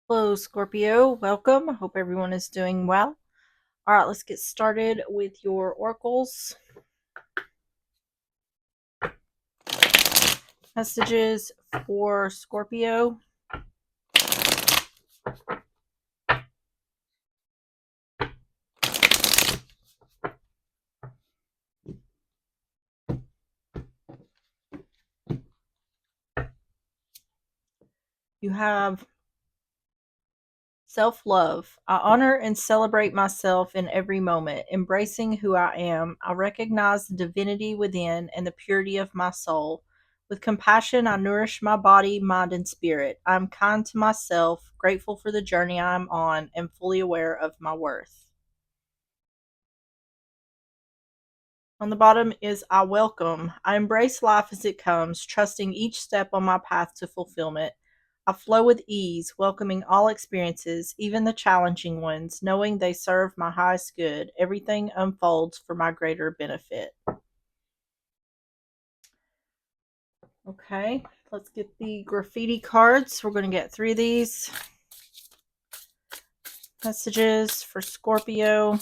Hello, Scorpio. Welcome. I hope everyone is doing well. All right, let's get started with your oracles. Messages for Scorpio. You have self-love. I honor and celebrate myself in every moment, embracing who I am. I recognize the divinity within and the purity of my soul. With compassion, I nourish my body, mind, and spirit. I am kind to myself, grateful for the journey I am on, and fully aware of my worth. On the bottom is I welcome. I embrace life as it comes, trusting each step on my path to fulfillment. I flow with ease, welcoming all experiences, even the challenging ones, knowing they serve my highest good. Everything unfolds for my greater benefit. Okay, let's get the graffiti cards. We're going to get three of these. Messages for Scorpio.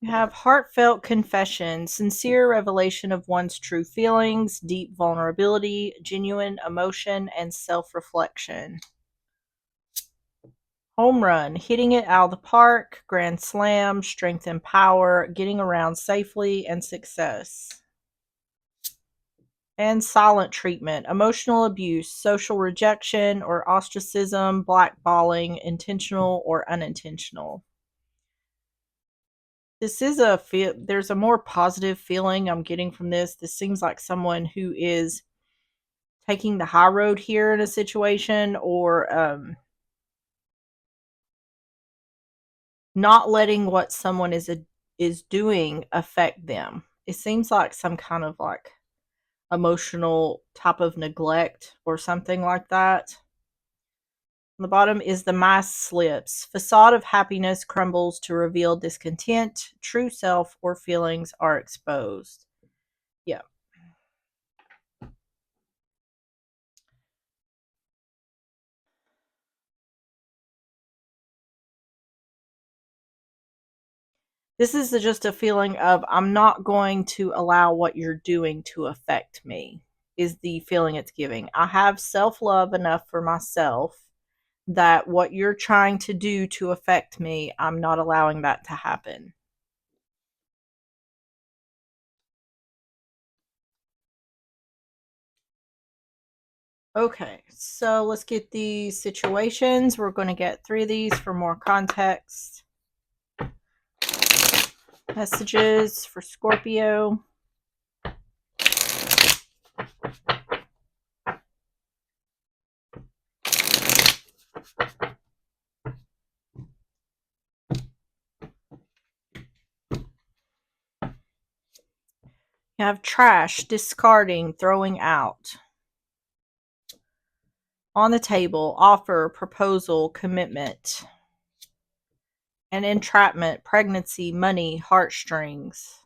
You have heartfelt confession, sincere revelation of one's true feelings, deep vulnerability, genuine emotion, and self reflection. Home run, hitting it out of the park, grand slam, strength and power, getting around safely, and success. And silent treatment, emotional abuse, social rejection or ostracism, blackballing, intentional or unintentional. This is there's a more positive feeling I'm getting from this. This seems like someone who is taking the high road here in a situation, or not letting what someone is doing affect them. It seems like some kind of like emotional type of neglect or something like that. On the bottom is the mask slips. Facade of happiness crumbles to reveal discontent. True self or feelings are exposed. Yeah. This is just a feeling of I'm not going to allow what you're doing to affect me, is the feeling it's giving. I have self love enough for myself that what you're trying to do to affect me, I'm not allowing that to happen. Okay, so let's get these situations. We're going to get three of these for more context. Messages for Scorpio. You have trash, discarding, throwing out. On the table, offer, proposal, commitment. And entrapment, pregnancy, money, heartstrings.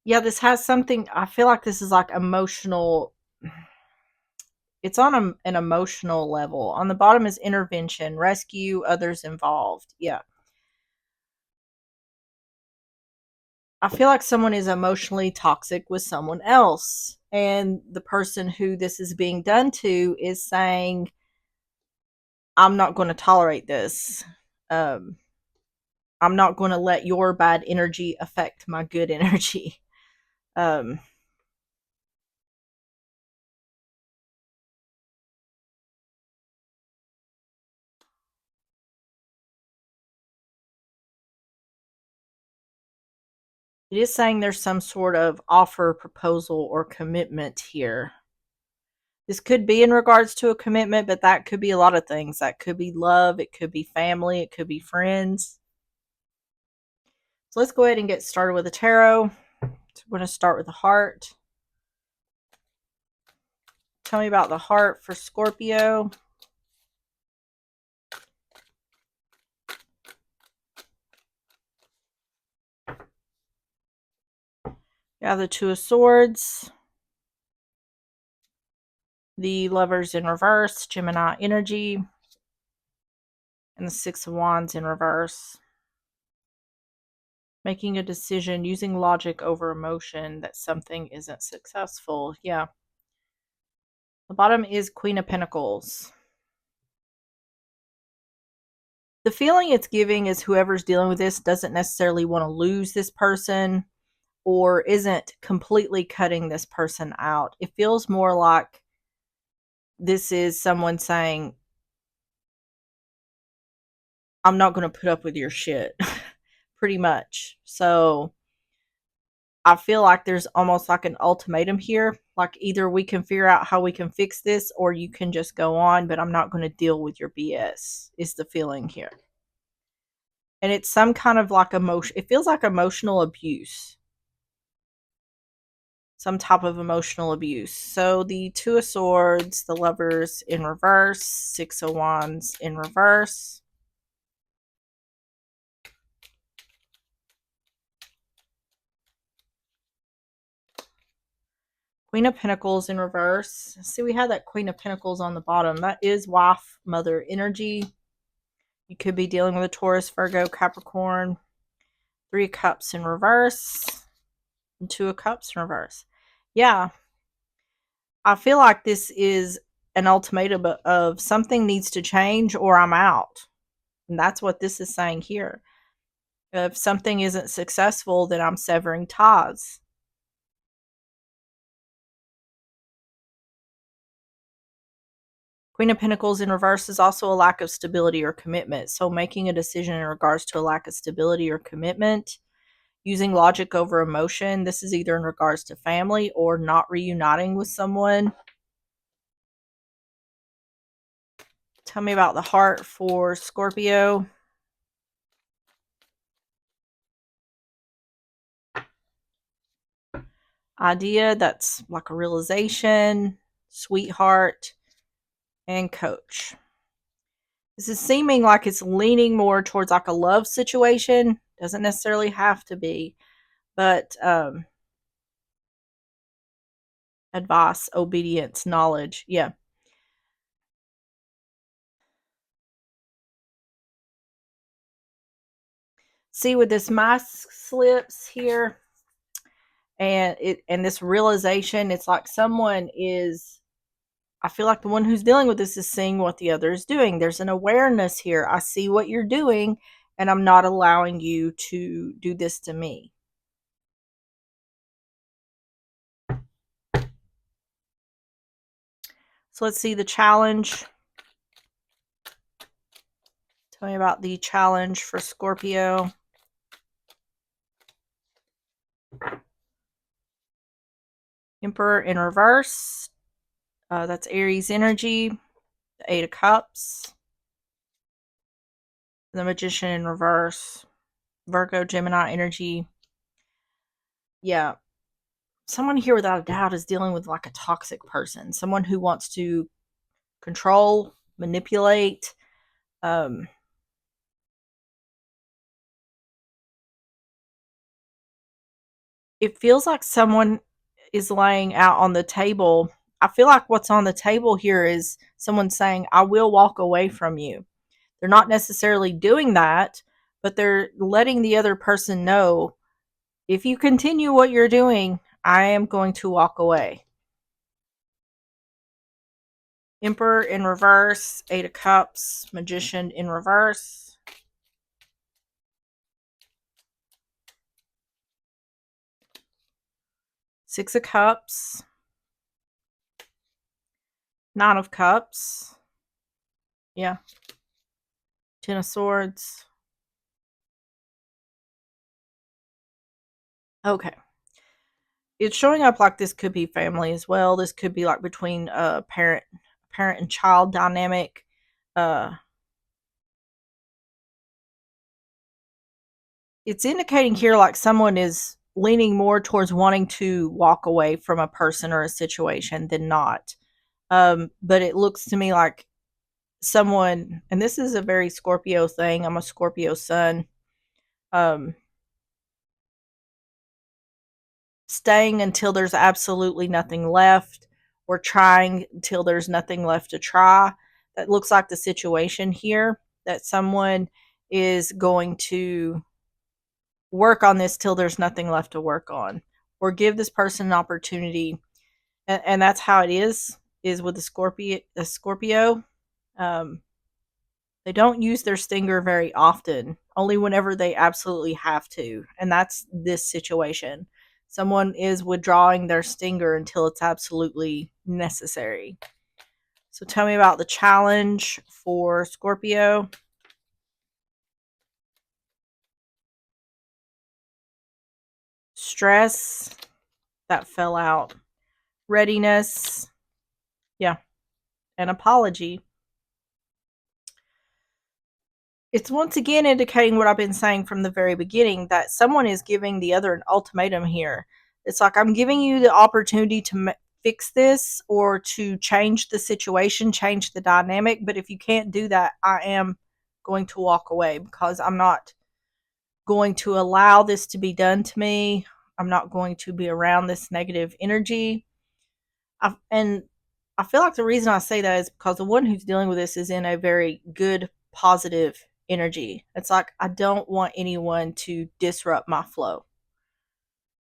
Yeah, this has something, I feel like this is like emotional. It's on an emotional level. On the bottom is intervention, rescue, others involved. Yeah. I feel like someone is emotionally toxic with someone else. And the person who this is being done to is saying, I'm not going to tolerate this. Um, I'm not going to let your bad energy affect my good energy. Um, it is saying there's some sort of offer, proposal, or commitment here. This could be in regards to a commitment, but that could be a lot of things. That could be love, it could be family, it could be friends. So let's go ahead and get started with the tarot. So we're going to start with the heart. Tell me about the heart for Scorpio. Got the Two of Swords, the Lovers in reverse, Gemini energy, and the Six of Wands in reverse. Making a decision using logic over emotion that something isn't successful. Yeah. The bottom is Queen of Pentacles. The feeling it's giving is whoever's dealing with this doesn't necessarily want to lose this person or isn't completely cutting this person out. It feels more like this is someone saying, I'm not going to put up with your shit, pretty much. So I feel like there's almost like an ultimatum here. Like either we can figure out how we can fix this or you can just go on, but I'm not going to deal with your BS, is the feeling here. And it's some kind of like emotion. It feels like emotional abuse. Some type of emotional abuse. So the Two of Swords, the Lovers in reverse, Six of Wands in reverse. Queen of Pentacles in reverse. See, we have that Queen of Pentacles on the bottom. That is wife, mother energy. You could be dealing with a Taurus, Virgo, Capricorn. Three of Cups in reverse. And Two of Cups in reverse. Yeah. I feel like this is an ultimatum of something needs to change or I'm out. And that's what this is saying here. If something isn't successful, then I'm severing ties. Queen of Pentacles in reverse is also a lack of stability or commitment. So making a decision in regards to a lack of stability or commitment, using logic over emotion. This is either in regards to family or not reuniting with someone. Tell me about the heart for Scorpio. Idea, that's like a realization, sweetheart, and coach. This is seeming like it's leaning more towards like a love situation. Doesn't necessarily have to be, but advice, obedience, knowledge. Yeah. See, with this mask slips here and this realization, it's like someone is, I feel like the one who's dealing with this is seeing what the other is doing. There's an awareness here. I see what you're doing and I'm not allowing you to do this to me. So let's see the challenge. Tell me about the challenge for Scorpio. Emperor in reverse. That's Aries energy. The Eight of Cups. The Magician in reverse. Virgo, Gemini energy. Yeah. Someone here without a doubt is dealing with like a toxic person. Someone who wants to control, manipulate. It feels like someone is laying out on the table. I feel like what's on the table here is someone saying, I will walk away from you. They're not necessarily doing that, but they're letting the other person know, if you continue what you're doing, I am going to walk away. Emperor in reverse, Eight of Cups, Magician in reverse. Six of Cups, Nine of Cups. Yeah. Ten of Swords. Okay. It's showing up like this could be family as well. This could be like between a parent and child dynamic. It's indicating here like someone is leaning more towards wanting to walk away from a person or a situation than not. But it looks to me like someone, and this is a very Scorpio thing. I'm a Scorpio sun. Um, staying until there's absolutely nothing left, or trying until there's nothing left to try. That looks like the situation here, that someone is going to work on this till there's nothing left to work on, or give this person an opportunity. And that's how it is with the Scorpio. Um, they don't use their stinger very often, only whenever they absolutely have to. And that's this situation. Someone is withdrawing their stinger until it's absolutely necessary. So tell me about the challenge for Scorpio. Stress, that fell out. Readiness, yeah, an apology. It's once again indicating what I've been saying from the very beginning, that someone is giving the other an ultimatum here. It's like, I'm giving you the opportunity to fix this or to change the situation, change the dynamic. But if you can't do that, I am going to walk away, because I'm not going to allow this to be done to me. I'm not going to be around this negative energy. And I feel like the reason I say that is because the one who's dealing with this is in a very good, positive energy. It's like, I don't want anyone to disrupt my flow.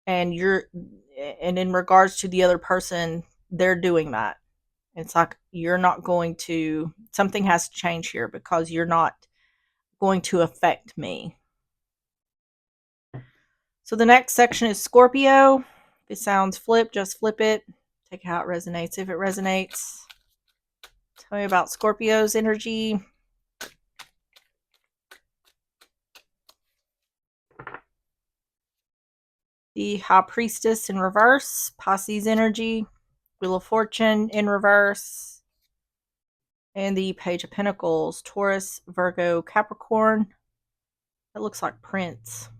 And in regards to the other person, they're doing that. It's like, you're not going to, something has to change here, because you're not going to affect me. So the next section is Scorpio. If it sounds flip, just flip it. Take how it resonates. If it resonates, tell me about Scorpio's energy. The High Priestess in reverse, Pisces energy, Wheel of Fortune in reverse, and the Page of Pentacles, Taurus, Virgo, Capricorn. That looks like Prince.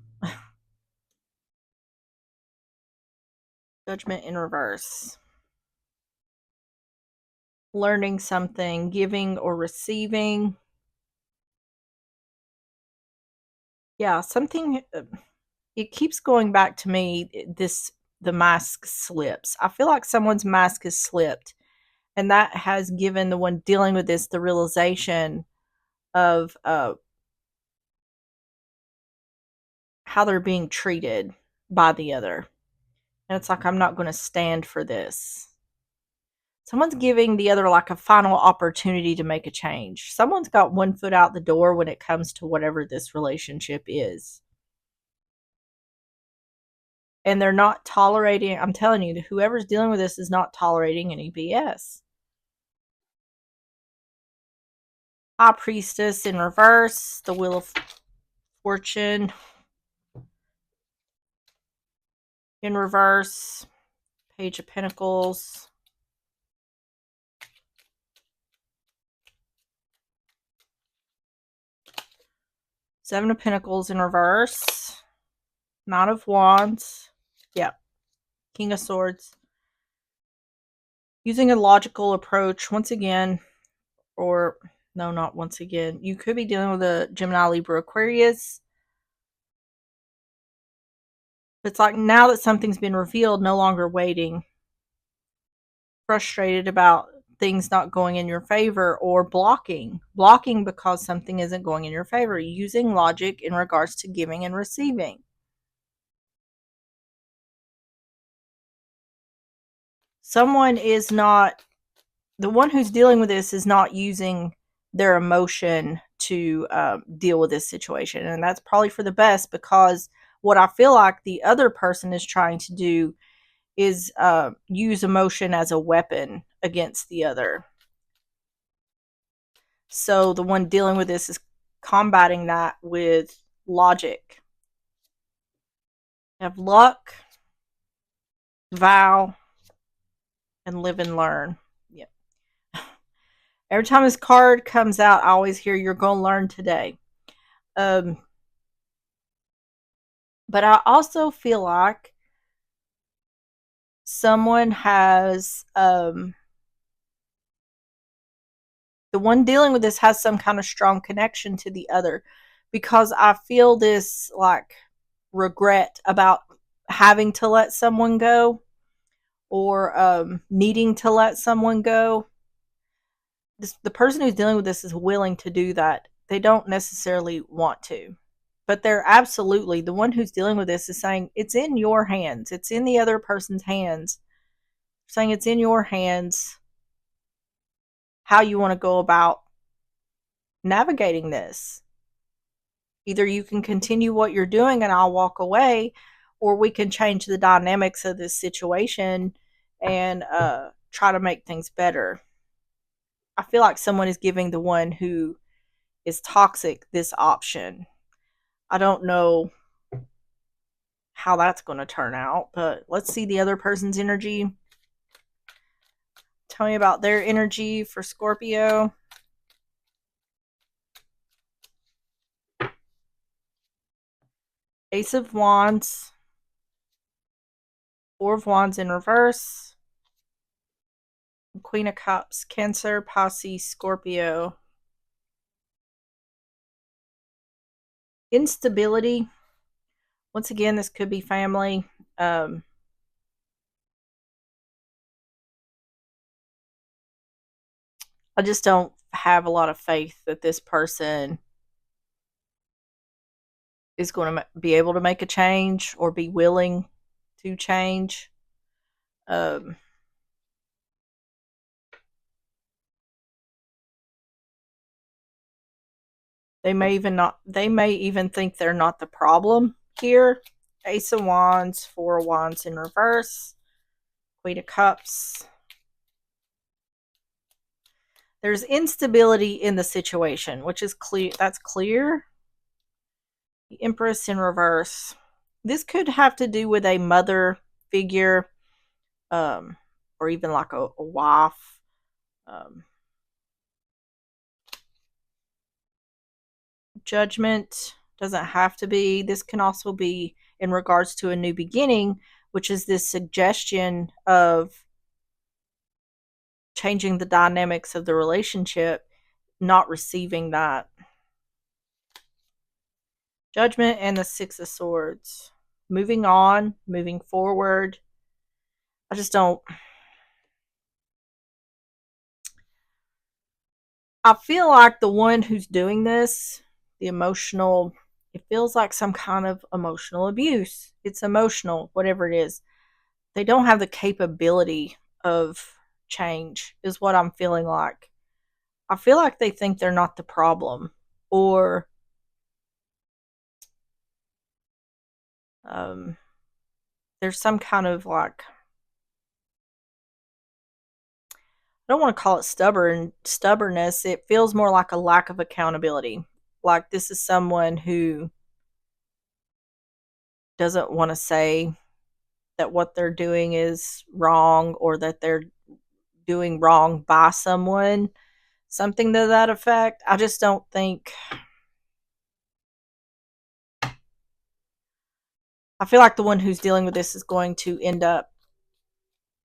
Judgment in reverse. Learning something, giving or receiving. Yeah, something. It keeps going back to me, the mask slips. I feel like someone's mask has slipped, and that has given the one dealing with this the realization of how they're being treated by the other. And it's like, I'm not going to stand for this. Someone's giving the other like a final opportunity to make a change. Someone's got one foot out the door when it comes to whatever this relationship is. And they're not tolerating, I'm telling you, whoever's dealing with this is not tolerating any BS. High Priestess in reverse, the Wheel of Fortune in reverse, Page of Pentacles, Seven of Pentacles in reverse, Knight of Wands, yep, King of Swords. Using a logical approach once again, or no, not once again. You could be dealing with a Gemini, Libra, Aquarius. It's like, now that something's been revealed, no longer waiting. Frustrated about things not going in your favor, or blocking because something isn't going in your favor. Using logic in regards to giving and receiving. Someone is not, the one who's dealing with this is not using their emotion to deal with this situation. And that's probably for the best, because what I feel like the other person is trying to do is use emotion as a weapon against the other. So the one dealing with this is combating that with logic. You have luck, vow, and live and learn. Yep. Every time this card comes out, I always hear, you're going to learn today. But I also feel like someone has, the one dealing with this has some kind of strong connection to the other, because I feel this like regret about having to let someone go or needing to let someone go. The person who's dealing with this is willing to do that. They don't necessarily want to, but they're absolutely, the one who's dealing with this is saying it's in your hands. It's in the other person's hands. Saying it's in your hands how you want to go about navigating this. Either you can continue what you're doing and I'll walk away, or we can change the dynamics of this situation and try to make things better. I feel like someone is giving the one who is toxic this option. I don't know how that's going to turn out, but let's see the other person's energy. Tell me about their energy for Scorpio. Ace of Wands, Four of Wands in reverse, Queen of Cups, Cancer, Pisces, Scorpio. Instability. Once again, this could be family. I just don't have a lot of faith that this person is going to be able to make a change or be willing to change. Um, they may even think they're not the problem here. Ace of Wands, Four of Wands in reverse, Queen of Cups. There's instability in the situation, which is clear. That's clear. The Empress in reverse. This could have to do with a mother figure, or even like a wife. Um, Judgment doesn't have to be. This can also be in regards to a new beginning, which is this suggestion of changing the dynamics of the relationship, not receiving that. Judgment and the Six of Swords. Moving on, moving forward. I just don't. I feel like the one who's doing this, the emotional, it feels like some kind of emotional abuse. It's emotional, whatever it is. They don't have the capability of change, is what I'm feeling like. I feel like they think they're not the problem, or um, there's some kind of like, I don't want to call it stubbornness. It feels more like a lack of accountability. Like this is someone who doesn't want to say that what they're doing is wrong or that they're doing wrong by someone, something to that effect. I just don't think. I feel like the one who's dealing with this is going to end up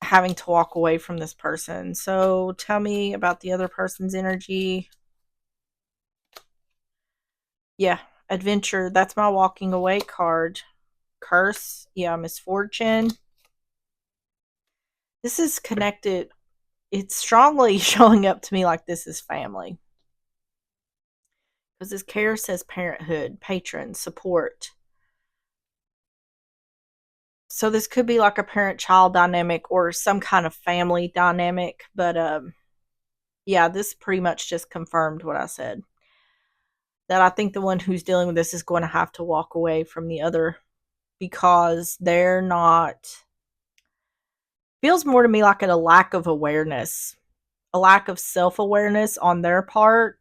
having to walk away from this person. So tell me about the other person's energy. Yeah, adventure. That's my walking away card. Curse. Yeah, misfortune. This is connected. It's strongly showing up to me like this is family. Because this care says parenthood, patron, support. So this could be like a parent-child dynamic or some kind of family dynamic. But yeah, this pretty much just confirmed what I said. That I think the one who's dealing with this is going to have to walk away from the other because they're not. Feels more to me like a lack of awareness, a lack of self-awareness on their part.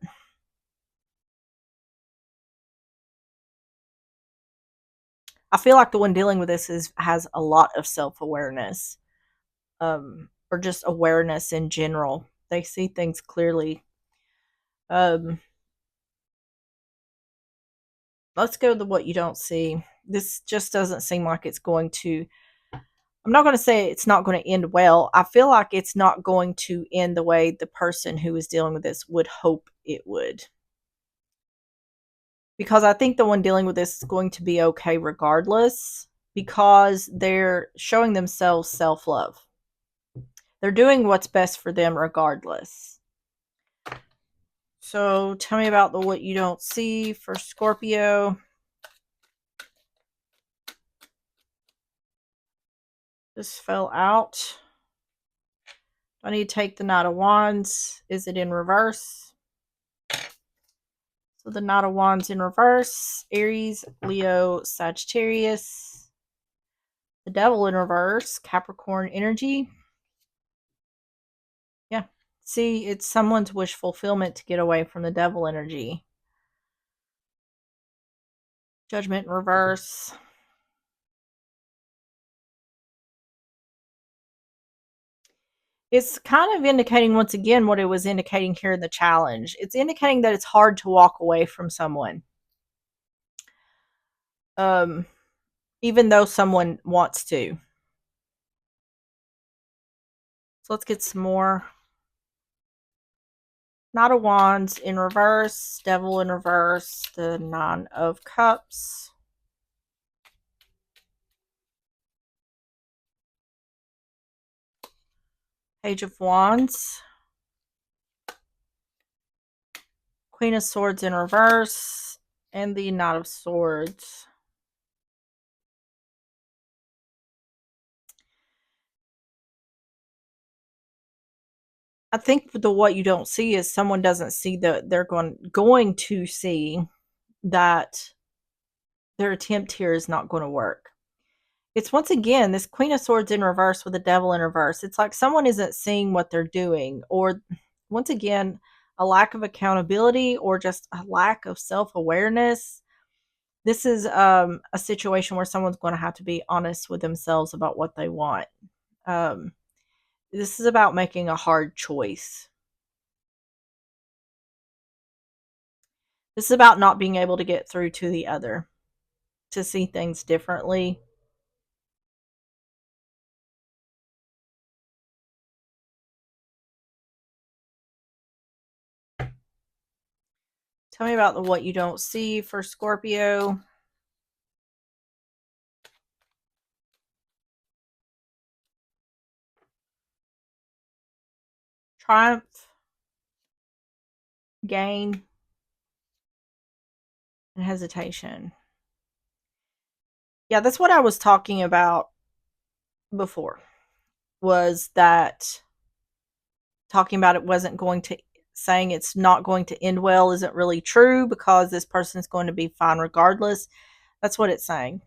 I feel like the one dealing with this has a lot of self-awareness, or just awareness in general. They see things clearly. Um, let's go to what you don't see. This just doesn't seem like it's going to. I'm not going to say it's not going to end well. I feel like it's not going to end the way the person who is dealing with this would hope it would. Because I think the one dealing with this is going to be okay regardless, because they're showing themselves self-love. They're doing what's best for them regardless. So tell me about the what you don't see for Scorpio. This fell out. I need to take the Knight of Wands. Is it in reverse? So the Knight of Wands in reverse. Aries, Leo, Sagittarius. The Devil in reverse. Capricorn energy. Yeah. See, it's someone's wish fulfillment to get away from the Devil energy. Judgment in reverse. It's kind of indicating once again what it was indicating here in the challenge. It's indicating that it's hard to walk away from someone. Even though someone wants to. So let's get some more. Knight of Wands in reverse, Devil in reverse, the Nine of Cups. Page of Wands. Queen of Swords in reverse, and the Knight of Swords. I think the what you don't see is someone doesn't see that they're going to see that their attempt here is not going to work. It's once again this Queen of Swords in reverse with the Devil in reverse. It's like someone isn't seeing what they're doing, or once again, a lack of accountability or just a lack of self-awareness. This is a situation where someone's going to have to be honest with themselves about what they want. This is about making a hard choice. This is about not being able to get through to the other, to see things differently. Tell me about the what you don't see for Scorpio. Triumph, gain, and hesitation. Yeah, that's what I was talking about before, was that talking about it wasn't going to, saying it's not going to end well isn't really true because this person's going to be fine regardless. That's what it's saying.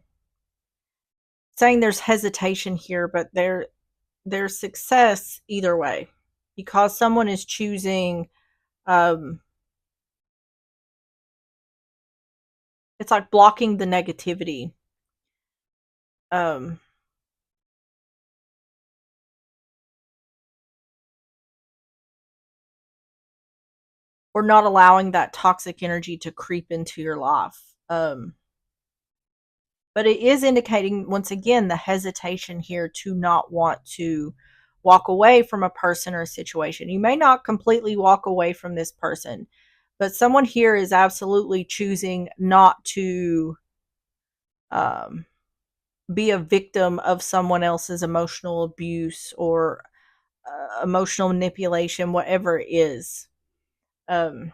Saying there's hesitation here, but there's success either way because someone is choosing. It's like blocking the negativity. Or not allowing that toxic energy to creep into your life. But it is indicating, once again, the hesitation here to not want to walk away from a person or a situation. You may not completely walk away from this person, but someone here is absolutely choosing not to um, be a victim of someone else's emotional abuse or emotional manipulation, whatever it is. So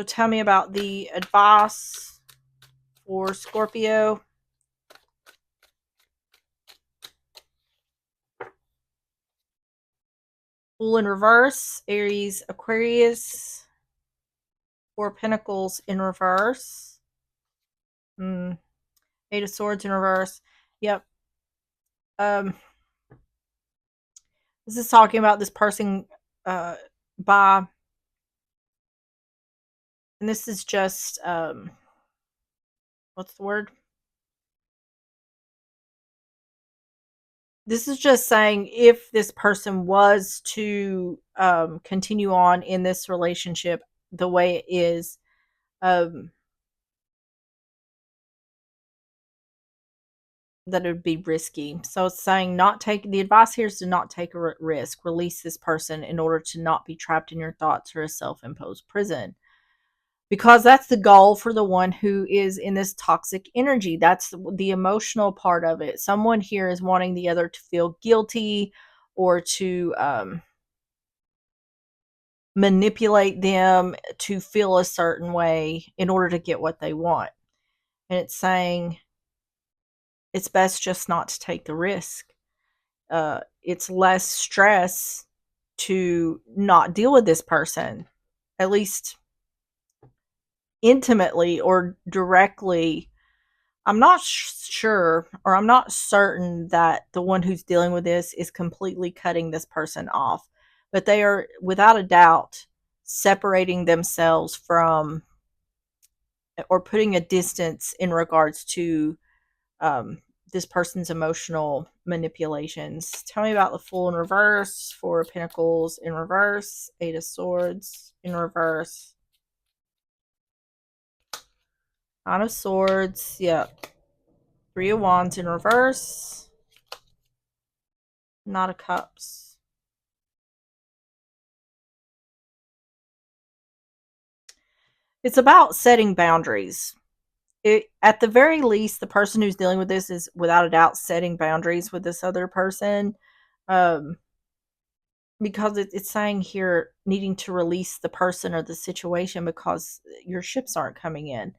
tell me about the advice for Scorpio. Fool in reverse, Aries, Aquarius. Four Pentacles in reverse. Eight of Swords in reverse. Yep. This is talking about this person by, and this is just what's the word? This is just saying if this person was to continue on in this relationship the way it is, that it would be risky. So it's saying not take, the advice here is to not take a risk. Release this person in order to not be trapped in your thoughts or a self-imposed prison. because that's the goal for the one who is in this toxic energy. That's the emotional part of it. Someone here is wanting the other to feel guilty or to manipulate them to feel a certain way in order to get what they want. And it's saying it's best just not to take the risk. It's less stress to not deal with this person, at least intimately or directly. I'm not sure, or I'm not certain that the one who's dealing with this is completely cutting this person off, but they are without a doubt separating themselves from or putting a distance in regards to um, this person's emotional manipulations. Tell me about the Fool in reverse, Four of Pentacles in reverse, Eight of Swords in reverse, Nine of Swords, yep, Three of Wands in reverse, Knight of Cups. It's about setting boundaries. At the very least, the person who's dealing with this is without a doubt setting boundaries with this other person. Um, because it's saying here needing to release the person or the situation because your ships aren't coming in.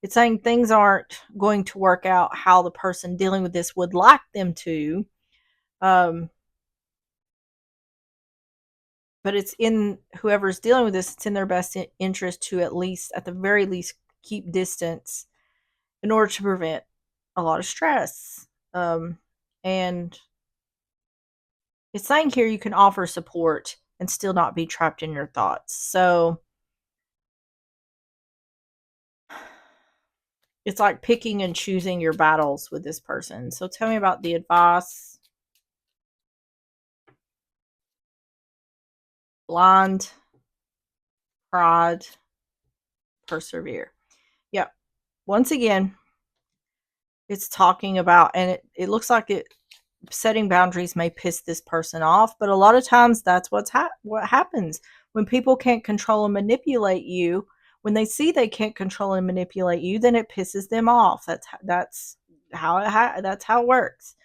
It's saying things aren't going to work out how the person dealing with this would like them to. Um, but it's in whoever's dealing with this, it's in their best interest to at least, at the very least, keep distance in order to prevent a lot of stress. And it's saying here you can offer support and still not be trapped in your thoughts. So it's like picking and choosing your battles with this person. So tell me about the advice. Blind, pride, persevere. Yeah. Once again, it's talking about, and it looks like it setting boundaries may piss this person off, but a lot of times that's what happens when people can't control and manipulate you. When they see they can't control and manipulate you, then it pisses them off. That's how it works.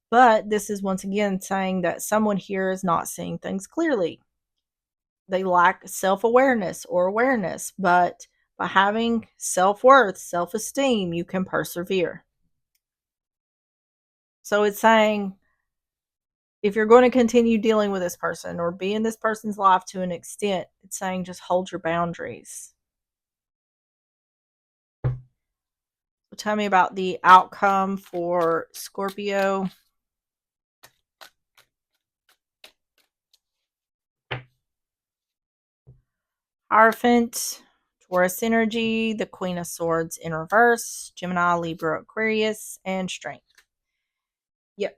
But this is once again saying that someone here is not seeing things clearly. They lack self awareness or awareness, but by having self worth, self esteem, you can persevere. So it's saying if you're going to continue dealing with this person or be in this person's life to an extent, it's saying just hold your boundaries. So tell me about the outcome for Scorpio. Hierophant, Taurus energy, the Queen of Swords in reverse, Gemini, Libra, Aquarius, and Strength. Yep.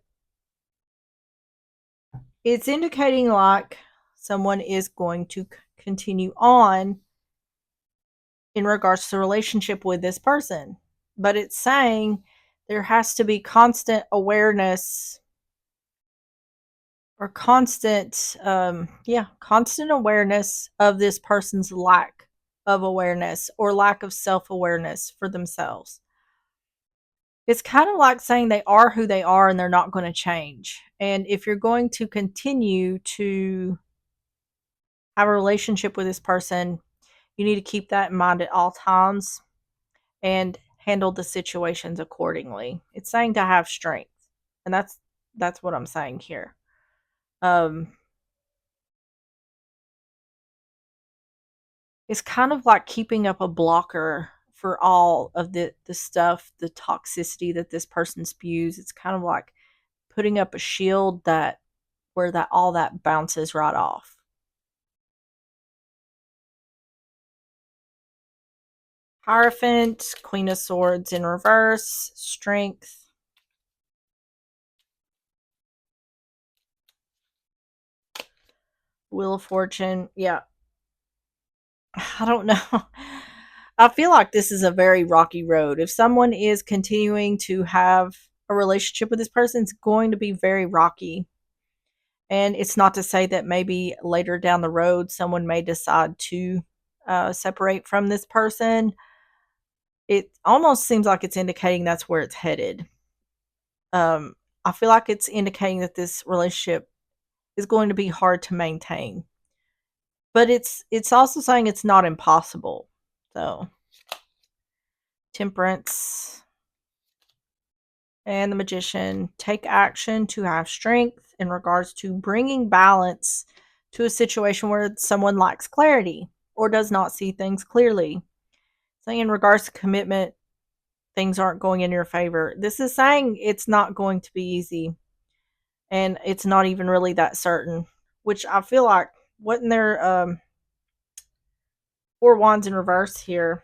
It's indicating like someone is going to continue on in regards to the relationship with this person. But it's saying there has to be constant awareness or constant awareness of this person's lack of awareness or lack of self-awareness for themselves. It's kind of like saying they are who they are and they're not going to change. And if you're going to continue to have a relationship with this person, you need to keep that in mind at all times and handle the situations accordingly. It's saying to have strength. And that's what I'm saying here. It's kind of like keeping up a blocker for all of the stuff, the toxicity that this person spews. It's kind of like putting up a shield that where that all that bounces right off. Hierophant, Queen of Swords in reverse, Strength, Wheel of Fortune. Yeah, I don't know. I feel like this is a very rocky road. If someone is continuing to have a relationship with this person, it's going to be very rocky. And it's not to say that maybe later down the road someone may decide to separate from this person, it almost seems like it's indicating that's where it's headed. Um, I feel like it's indicating that this relationship is going to be hard to maintain. But it's also saying it's not impossible. So, Temperance and the Magician take action to have strength in regards to bringing balance to a situation where someone lacks clarity or does not see things clearly. Saying in regards to commitment, things aren't going in your favor. This is saying it's not going to be easy and it's not even really that certain, which I feel like wasn't there four wands in reverse here.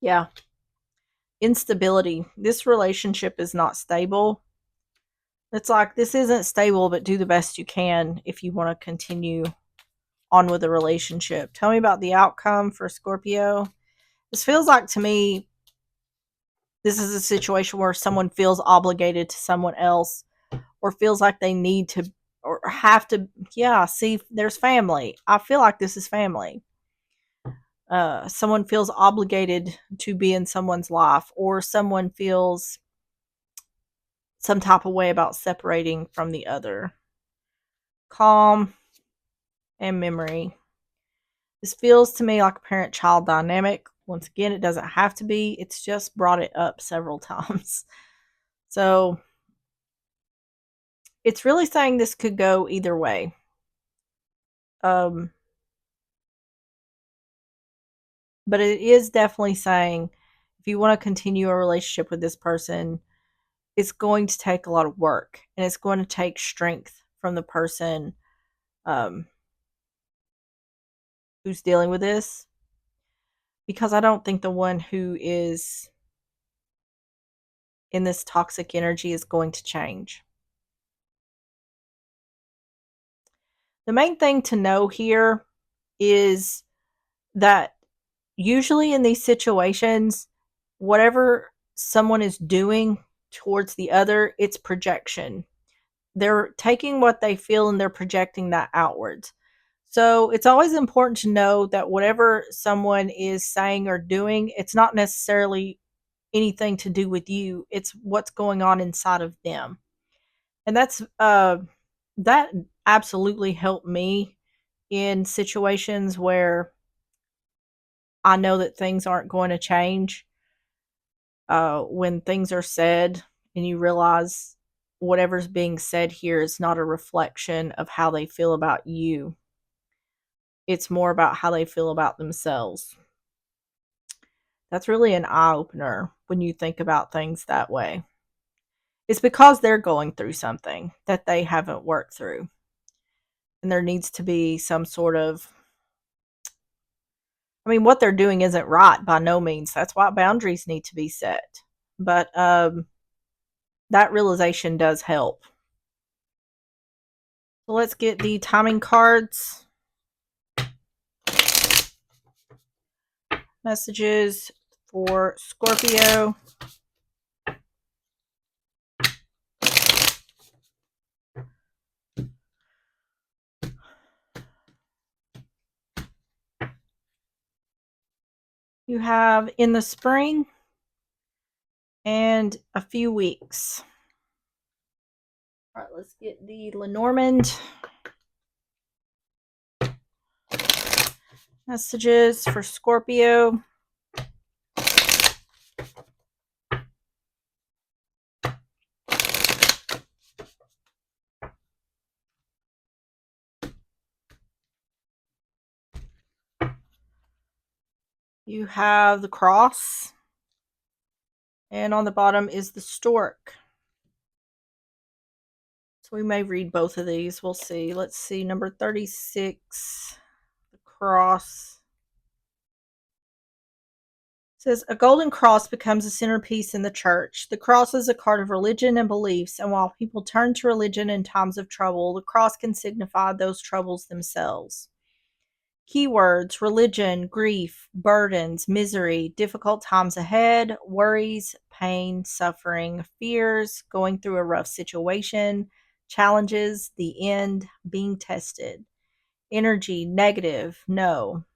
Yeah. Instability. This relationship is not stable. It's like this isn't stable, but do the best you can if you want to continue on with the relationship. Tell me about the outcome for Scorpio. This feels like to me this is a situation where someone feels obligated to someone else or feels like they need to or have to. Yeah, see, there's family. I feel like this is family. Someone feels obligated to be in someone's life, or someone feels some type of way about separating from the other. Calm and memory. This feels to me like a parent child dynamic. Once again, it doesn't have to be, it's just brought it up several times. So it's really saying this could go either way. Um, but it is definitely saying if you want to continue a relationship with this person, it's going to take a lot of work and it's going to take strength from the person um, who's dealing with this. Because I don't think the one who is in this toxic energy is going to change. The main thing to know here is that usually in these situations, whatever someone is doing towards the other, it's projection. They're taking what they feel and they're projecting that outwards. So it's always important to know that whatever someone is saying or doing, it's not necessarily anything to do with you. It's what's going on inside of them. And that absolutely helped me in situations where I know that things aren't going to change. When things are said and you realize whatever's being said here is not a reflection of how they feel about you. It's more about how they feel about themselves. That's really an eye opener when you think about things that way. It's because they're going through something that they haven't worked through. And there needs to be some sort of, I mean, what they're doing isn't right by no means. That's why boundaries need to be set. But that realization does help. So let's get the timing cards. Messages for Scorpio. You have in the spring and a few weeks. All right, let's get the Lenormand. Messages for Scorpio. You have the cross. And on the bottom is the stork. So we may read both of these. We'll see. Let's see. Number 36. The cross. It says, a golden cross becomes a centerpiece in the church. The cross is a card of religion and beliefs, and while people turn to religion in times of trouble, the cross can signify those troubles themselves. Keywords: religion, grief, burdens, misery, difficult times ahead, worries, pain, suffering, fears, going through a rough situation, challenges, the end, being tested. Energy: negative, no.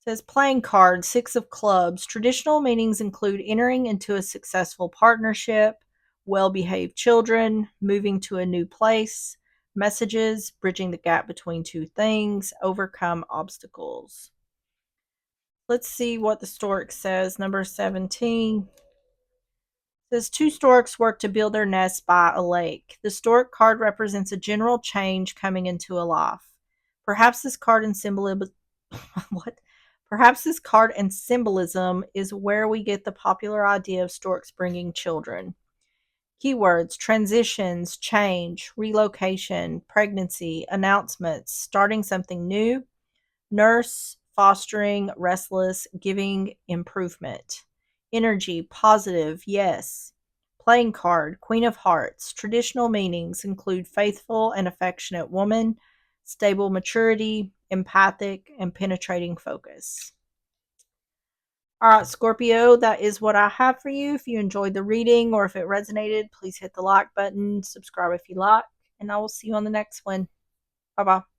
Says playing cards, six of clubs. Traditional meanings include entering into a successful partnership, well behaved children, moving to a new place, messages, bridging the gap between two things, overcome obstacles. Let's see what the stork says. Number 17 says two storks work to build their nest by a lake. The stork card represents a general change coming into a life. Perhaps this card and symbolism what? Perhaps this card and symbolism is where we get the popular idea of storks bringing children. Keywords: transitions, change, relocation, pregnancy, announcements, starting something new, nurse, fostering, restless, giving, improvement. Energy: positive, yes. Playing card: Queen of Hearts. Traditional meanings include faithful and affectionate woman, stable maturity, empathic, and penetrating focus. All right, Scorpio, that is what I have for you. If you enjoyed the reading or if it resonated, please hit the like button, subscribe if you like, and I will see you on the next one. Bye bye.